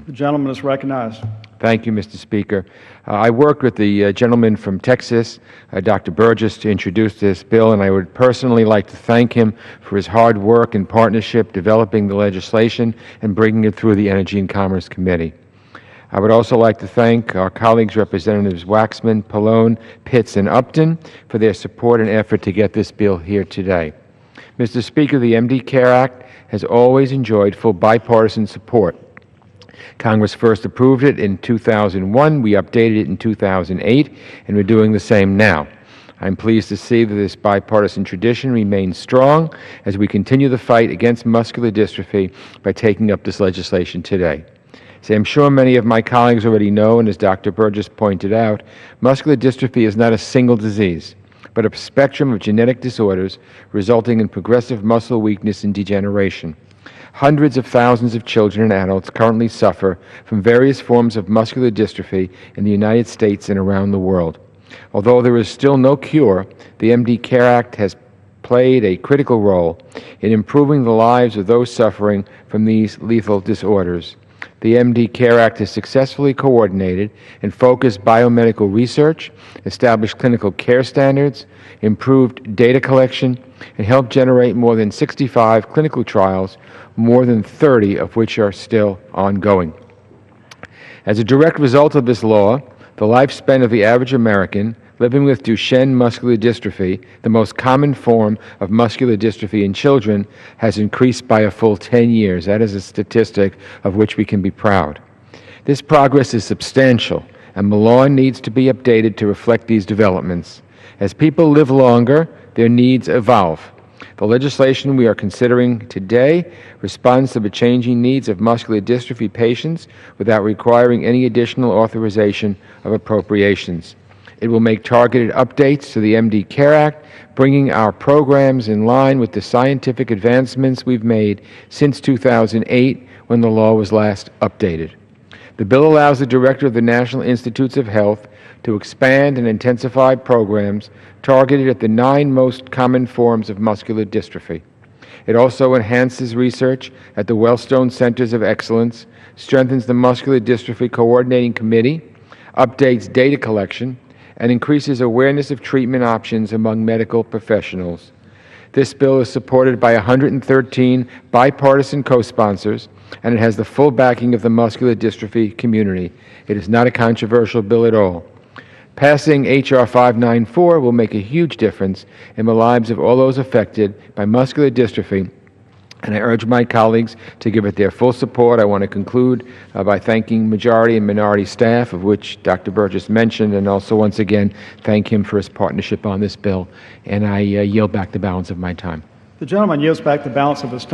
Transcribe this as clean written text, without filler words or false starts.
The gentleman is recognized. Thank you, Mr. Speaker. I worked with the gentleman from Texas, Dr. Burgess, to introduce this bill, and I would personally like to thank him for his hard work and partnership developing the legislation and bringing it through the Energy and Commerce Committee. I would also like to thank our colleagues, Representatives Waxman, Pallone, Pitts, and Upton, for their support and effort to get this bill here today. Mr. Speaker, the MD CARE Act has always enjoyed full bipartisan support. Congress first approved it in 2001, we updated it in 2008, and we're doing the same now. I'm pleased to see that this bipartisan tradition remains strong as we continue the fight against muscular dystrophy by taking up this legislation today. As I'm sure many of my colleagues already know, and as Dr. Burgess pointed out, muscular dystrophy is not a single disease, but a spectrum of genetic disorders resulting in progressive muscle weakness and degeneration. Hundreds of thousands of children and adults currently suffer from various forms of muscular dystrophy in the United States and around the world. Although there is still no cure, the MD CARE Act has played a critical role in improving the lives of those suffering from these lethal disorders. The MD CARE Act has successfully coordinated and focused biomedical research, established clinical care standards, improved data collection, and helped generate more than 65 clinical trials, more than 30 of which are still ongoing. As a direct result of this law, the lifespan of the average American living with Duchenne muscular dystrophy, the most common form of muscular dystrophy in children, has increased by a full 10 years. That is a statistic of which we can be proud. This progress is substantial, and the law needs to be updated to reflect these developments. As people live longer, their needs evolve. The legislation we are considering today responds to the changing needs of muscular dystrophy patients without requiring any additional authorization of appropriations. It will make targeted updates to the MD CARE Act, bringing our programs in line with the scientific advancements we've made since 2008, when the law was last updated. The bill allows the Director of the National Institutes of Health to expand and intensify programs targeted at the 9 most common forms of muscular dystrophy. It also enhances research at the Wellstone Centers of Excellence, strengthens the Muscular Dystrophy Coordinating Committee, updates data collection, and increases awareness of treatment options among medical professionals. This bill is supported by 113 bipartisan co-sponsors, and it has the full backing of the muscular dystrophy community. It is not a controversial bill at all. Passing H.R. 594 will make a huge difference in the lives of all those affected by muscular dystrophy, and I urge my colleagues to give it their full support. I want to conclude by thanking majority and minority staff, of which Dr. Burgess mentioned, and also once again thank him for his partnership on this bill. And I yield back the balance of my time. The gentleman yields back the balance of his time.